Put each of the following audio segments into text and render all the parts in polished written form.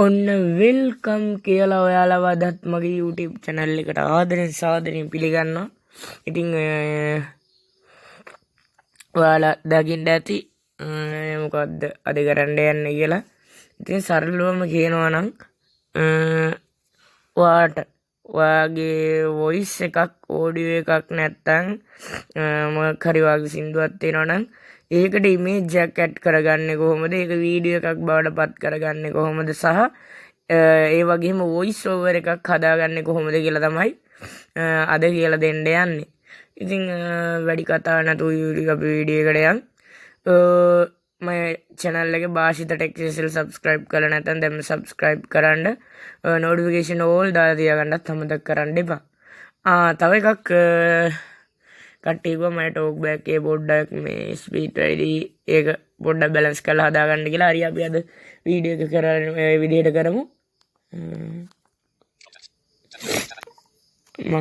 ඔන්න වෙල්කම් කියලා ඔයාලව අදත් මගේ YouTube channel එකට ආදරෙන් සාදරයෙන් පිළිගන්නවා. ඉතින් ඔයාලා දකින්න ඇති මොකද්ද අද කරන්න යන්නේ කියලා. ඉතින් සරලවම කියනවා නම් ඔයාගේ voice එකක් audio එකක් නැත්තම් මොකක් හරි වගේ සින්දුවක් තියෙනවා නම් ඒකට image එකක් add කරගන්නේ කොහොමද? ඒක වීඩියෝ එකක් බවට පත් කරගන්නේ කොහොමද? සහ ඒ වගේම voice over එකක් හදාගන්නේ කොහොමද කියලා තමයි අද කියලා දෙන්න යන්නේ. ඉතින් වැඩි කතා නැතුව අපි වීඩියෝ එකට යන්. මගේ channel එකේ Bhashitha Tech channel subscribe කරලා නැත්නම් දැන් subscribe කරන්න notification all දාලා තියාගන්නත් අමතක කරන්න එපා. තව එකක් කට්ටියව මම ටෝක් බෑක් එකේ පොඩ්ඩක් මේ ස්පීඩ් වැඩි ඒක පොඩ්ඩක් බැලන්ස් කරලා හදාගන්න කියලා. හරි අපි අද වීඩියෝ එක කරන්නේ මේ විදිහට කරමු. මම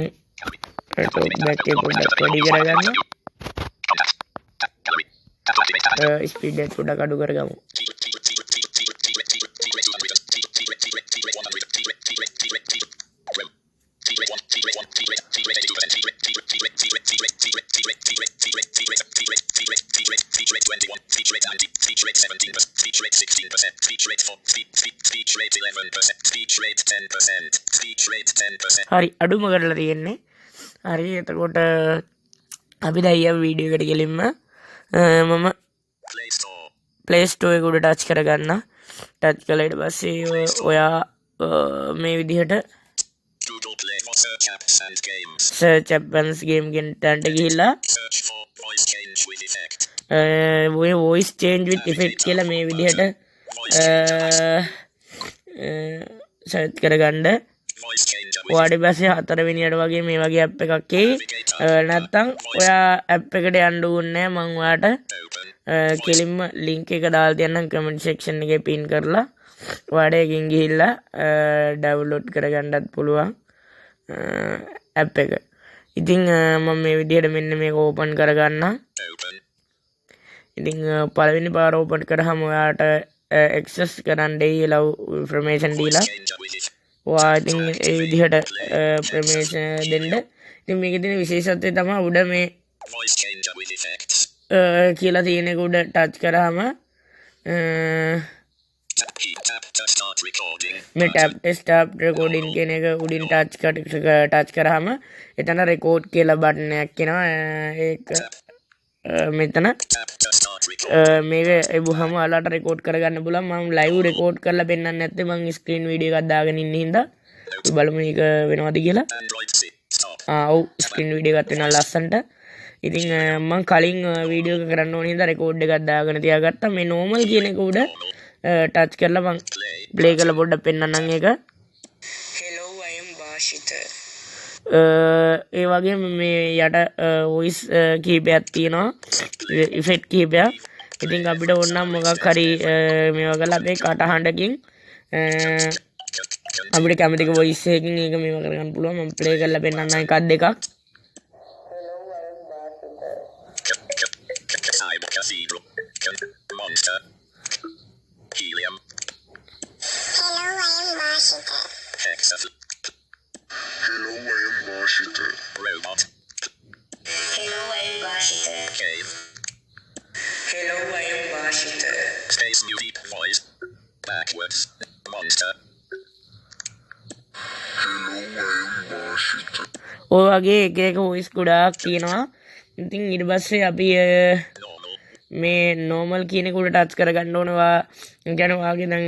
ටෝක් බෑක් එකේ පොඩ්ඩක් වැඩි කරගන්න. ස්පීඩ් එක පොඩ්ඩක් අඩු කරගමු. හරි අඩුම කරලා තියෙන්නේ. හරි එතකොට අපි දැන් වීඩියෝ එකට ගෙලින්ම මම Play Store එක උඩ ටච් කරගන්න. ටච් කළා ඊට පස්සේ ඔයා මේ විදිහට search apps game ගෙන් තැන්ට ගිහිල්ලා voice change with effect කියලා මේ විදිහට search කරගන්න. ඔයාට පස්සේ 4 වෙනියට වගේ මේ වගේ app එකක් එයි. නැත්තම් ඔයා app එකට යන්න ඕනේ නැහැ. මම ඔයාට කෙලින්ම link එක දාලා තියන්නම් comment section එකේ pin කරලා. ඔයාට එකකින් ගිහිල්ලා download කරගන්නත් පුළුවන් app එක. ඉතින් මම මේ විදිහට මෙන්න මේක open කරගන්නම්. ඉතින් පළවෙනි පාර open කරාම ඔයාට access කරන්න දෙයි information දීලා. ඔයා ඉතින් ඒ විදිහට permission දෙන්න. ඉතින් මේකේ තියෙන විශේෂත්වය තමයි උඩ මේ කියලා තියෙන එක උඩ ටච් කරාම මේ tap to start recording කියන එක උඩින් ටච් කරාම එතන record කියලා බටන් එකක් එනවා. ඒක මෙතන මේක එබුවම ඔයාලට රෙකෝඩ් කරගන්න පුළුවන්. මම ලයිව් රෙකෝඩ් කරලා පෙන්නන්නේ නැත්තේ මම ස්ක්‍රීන් වීඩියෝ එකක් දාගෙන ඉන්න හින්දා. අපි බලමු මේක වෙනවද කියලා. ඔව් ස්ක්‍රීන් වීඩියෝ එකක් වෙනවා ලස්සනට. ඉතින් මම කලින් වීඩියෝ එක කරන්න ඕන හින්දා රෙකෝඩ් එකක් දාගෙන තියාගත්තා. මේ normal කියන එක උඩ ටච් කරලා මම ප්ලේ කරලා පොඩ්ඩක් පෙන්නන්නම් ඒක. Hello I am Bhashitha. ඒ වගේම මේ යට voice කීපයක් තියෙනවා effect කීපයක්. ඉතින් අපිට ඕනනම් මොකක් හරි මේවා කරලා අපේ කටහඬකින් අපිට කැමති voice එකකින් ඒක මේවා කරගන්න පුළුවන්. මම play කරලා පෙන්නන්නම් එකක් දෙකක්. Hello, I am Bhashitha. Robot. Hello, I am Bhashitha. Cave. Hello, I am Bhashitha. Space new deep voice. Backwards. Monster. Hello, I am Bhashitha. ඔය වගේ එක එක voice ගොඩාක් තියෙනවා. ඉතින් ඊට පස්සේ අපි Normal. මේ normal කියන එක උඩ ටච් කරගන්න ඕනවා. يعني වාගේ දැන්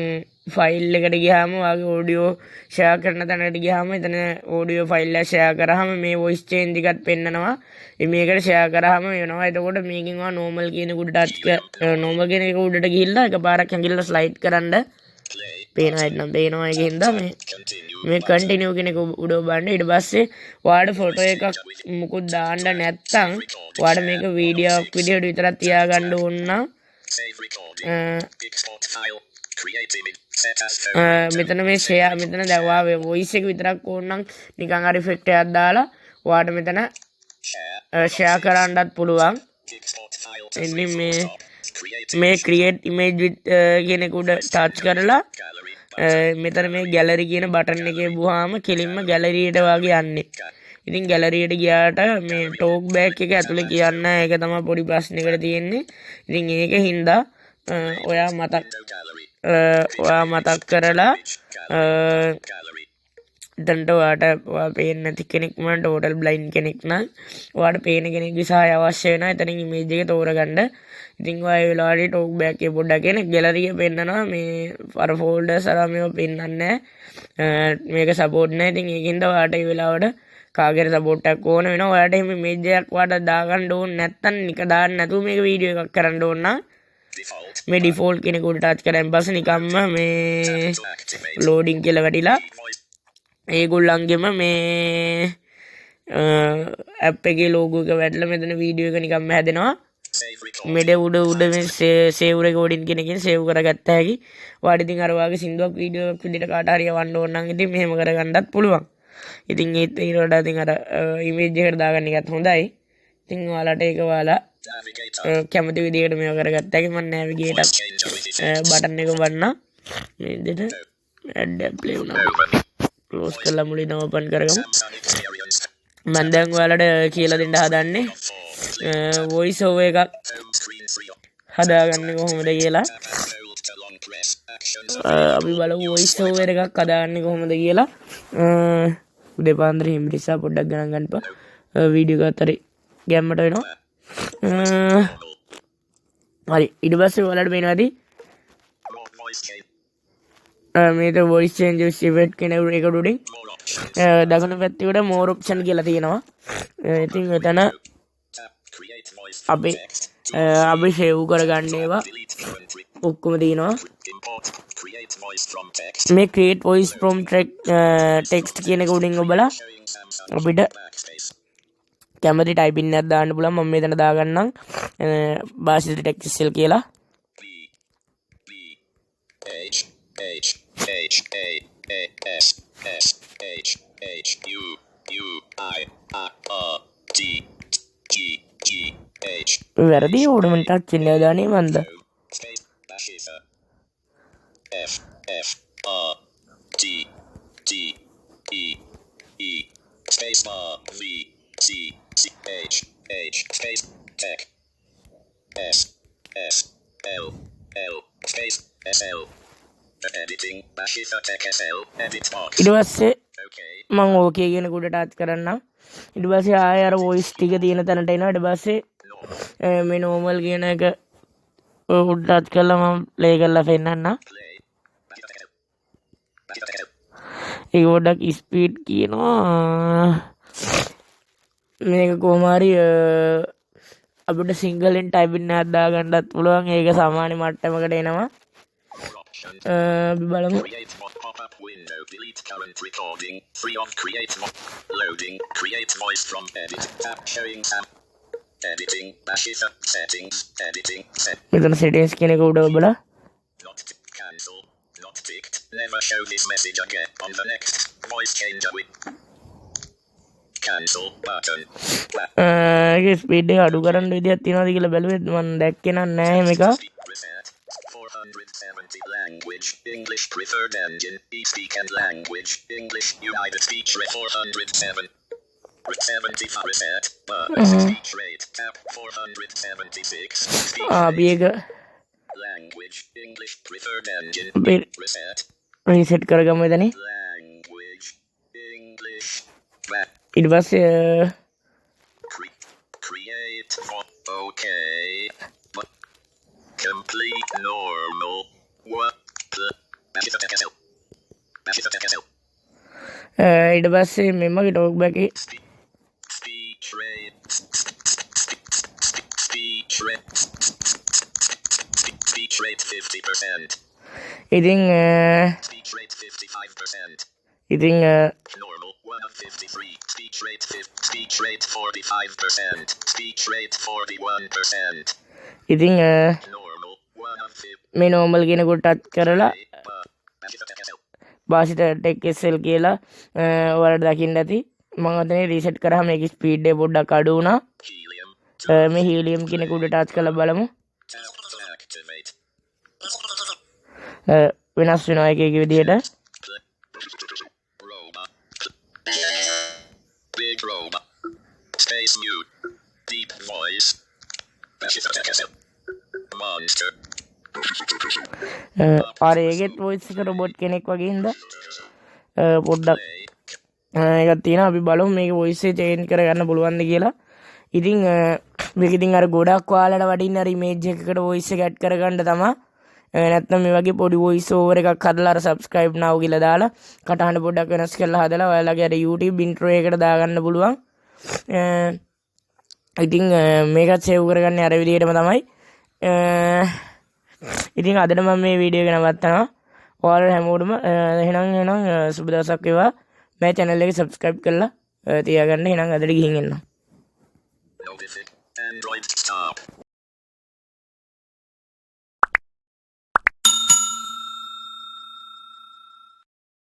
ෆයිල් එකට ගියාම වාගේ ඔඩියෝ ෂෙයා කරන තැනකට ගියාම එතන ඔඩියෝ ෆයිල් එක ෂෙයා කරාම මේ voice change එකත් පෙන්නනවා. මේකට ෂෙයා කරාම වෙනවා. එතකොට මේකෙන් වා normal කියන එක උඩ ටච් normal කියන එක උඩට ගිහිල්ලා එකපාරක් ඇඟිල්ල ස්ලයිඩ් කරන්න පේනවා. එතන පේනවා ඒකෙන්ද මේ continue කියන එක උඩ බලන්න. ඊට පස්සේ ඔයාලට ෆොටෝ එකක් මුකුත් දාන්න නැත්තම් ඔයාලට මේක වීඩියෝක් විදිහට විතරක් තියාගන්න ඕන නම් මෙතන මේ ෂෙයා මෙතන දැවවා voice එක විතරක් ඕන නම් නිකන් අර effect එකක් දාලා ඔයාලට මෙතන ෂෙයා කරන්නත් පුළුවන්. ඉතින් මේ create image with කියන එක උඩ ටච් කරලා මෙතන මේ ගැලරි කියන බටන් එකේ බුවාම කෙලින්ම ගැලරියට වගේ යන්නේ. ඉතින් ගැලරියට ගියාට මේ ටෝක් බෑක් එක ඇතුලේ කියන්න ඒක තමයි පොඩි ප්‍රශ්නයකට තියෙන්නේ. ඉතින් ඒක හින්දා ඔයා මතක් කරලා දැන්ට ඔයාට පේන්නේ නැති කෙනෙක් නම් ටෝටල් බ්ලයින්ඩ් කෙනෙක් නම් ඔයාට පේන කෙනෙක්ගේ සහාය අවශ්‍ය වෙනවා. එතනින් ඉමේජ් එක තෝරගන්න. ඉතින් ඔය වෙලාවට ටෝක් බෑක් එක පොඩ්ඩක් එන ගැලරිය පෙන්නනවා. මේ අර ෆෝල්ඩර්ස් අර මේව පෙන්නන්නේ නැහැ. මේක සපෝට් නැහැ. ඉතින් ඒකින්ද ඔයාට ඒ වෙලාවට කාගේ සපෝට් එකක් ඕන වෙනවා. ඔයාට එහෙම ඉමේජ් එකක් ඔයාට දාගන්න ඕන නැත්නම් නික දාන්න නැතුව මේක වීඩියෝ එකක් කරන්න ඕන නම් මේ ඩිෆෝල්ට් කෙනෙකුට ටච් කරන් පස්සේ නිකම්ම මේ ලෝඩින් කියලා වැටිලා ඒගොල්ලන්ගෙම මේ ඇප් එකේ ලෝගෝ එක වැටලා මෙතන වීඩියෝ එක නිකම්ම හැදෙනවා. මෙඩ උඩ මේ සේව් රෙකෝඩින් කියන එකෙන් සේව් කරගත්ත හැකි. ඔයාට ඉතින් අර වාගේ සින්දුවක් වීඩියෝ එකක් විදිහට කාට හරි යවන්න ඕන නම් ඉතින් මෙහෙම කරගන්නත් පුළුවන්. ඉතින් ඒත් ඊට ඉතින් අර ඉමේජ් එකට දාගන්න එකත් හොඳයි. ඉතින් ඔයාලට ඒක ඔයාලා කැමති විදිහට මේව කරගත්ත හැකි. මම නෑවිගේට් බටන් එක වන්න මේ විදිහට ඇඩ් එක ප්ලේ වුණා. ක්ලෝස් කරලා මුලින් ඕපන් කරගමු. මම දැන් ඔයාලට කියලා දෙන්න හදන්නේ වොයිස් ඕවර් එකක් හදාගන්නේ කොහොමද කියලා. අපි බලමු වොයිස් ඕවර් එකක් හදාගන්නේ කොහොමද කියලා. උදේ පාන්දර හිම නිසා පොඩ්ඩක් ගණන් ගන්නපා. වීඩියෝ එකත් හරි ගැම්මට වෙනවා. හරි ඊට පස්සේ ඔයාලට මේනවා ඇති මේක වොයිස් චේන්ජස් ඉෆෙක්ට් කියන එක උඩින් දකුණු පැත්තේ උඩ more option කියලා තියෙනවා. ඉතින් මෙතන අපි සේව් කරගන්න ඒවා ඔක්කොම තියෙනවා. මේ create voice from text කියන එක උඩින් ඔබලා අපිට කැමති ටයිපින් එකක් දාන්න පුළුවන්. මම මෙතන දාගන්නම් භාෂිත ටෙක්ස්ට් කියලා. වැරදි ඕඩමෙන්ට් එකක් ඉන්නේ දාන්නේ මන්ද. Space bar V C C H H space tech S S L L space S L editing Bhashitha tech SL edit box. ඊට පස්සේ මම ඕකේ කියන කුඩ ටච් කරන්නම්. ඊට පස්සේ ආයෙ අර වොයිස් ටික තියෙන තැනට එනවා. ඊට පස්සේ මේ normal කියන එක උඩ ටච් කරලා මම ප්ලේ කරලා පෙන්නන්නම්. ඒක පොඩ්ඩක් ස්පීඩ් කියනවා. මේක කොහොම හරි අපිට සිංගලෙන් ටයිපින් එකක් දාගන්නත් පුළුවන්. ඒක සාමාන්‍ය මට්ටමකට එනවා. අපි බලමු. Delete current recording. Free of create loading. Create voice from edit. Tap showing tab. Editing. Bhashitha settings. Editing. මෙතන settings කියන එක උඩ ඔබලා not cancel. Not ticked. Never show this message again on the next voice changer with cancel button. ඒක speed එක අඩු කරන්න විදියක් තියෙනවද කියලා බැලුවෙත් මම දැක්කේ නැහැ මේක. 470 language English preferred engine speak and language English United speech rate 407 75% speech rate tap 476 speech language English preferred engine reset reset කරගමු එතන. language English ඊට පස්සේ create okay complete normal what the ඊට පස්සේ මෙමගේ ටෝක් බෑක් එකේ speech rate speech rate 50% ඉතින් speech rate 55% ඉතින් normal 153 speech rate 45% speech rate 41% ඉතින් normal 150 මේ normal කියන කොට ටච් කරලා භාෂිත ටෙක්ස්ට් කියලා ඔයාලට දකින්න ඇති. මම අතනේ රීසෙට් කරාම මේකේ ස්පීඩ් එක පොඩ්ඩක් අඩු වුණා. මේ හීලියම් කියන කොට ටච් කරලා බලමු. වෙනස් වෙනවා එක එක විදියට. Roma. Big Roma. Space mute. Deep voice. Bhashitha. Monster. අර ඒකෙත් වොයිස් එක රොබොට් කෙනෙක් වගේ හින්දා පොඩ්ඩක් එකක් තියෙනවා. අපි බලමු මේක වොයිස් එක චේන්ජ් කරගන්න පුළුවන්ද කියලා. ඉතින් මේක ඉතින් අර ගොඩක් ඔයාලට වටින්න අර ඉමේජ් එකකට වොයිස් එක ඇඩ් කරගන්න තමයි. නැත්නම් මේ වගේ පොඩි වොයිස් ඕවර් එකක් හදලා අර subscribe now කියලා දාලා කටහඬ පොඩ්ඩක් වෙනස් කරලා හදලා ඔයාලගේ අර YouTube intro එකකට දාගන්න පුළුවන්. ඉතින් මේකත් සේව් කරගන්නේ අර විදිහටම තමයි. ඉතින් අදට මම මේ වීඩියෝ එක නවත්තනවා. ඔයාලා හැමෝටම එහෙනම් සුබ දවසක් වේවා. මේ channel එක subscribe කරලා තියාගන්න. එහෙනම් අදට ගිහින් එන්න. Android stop.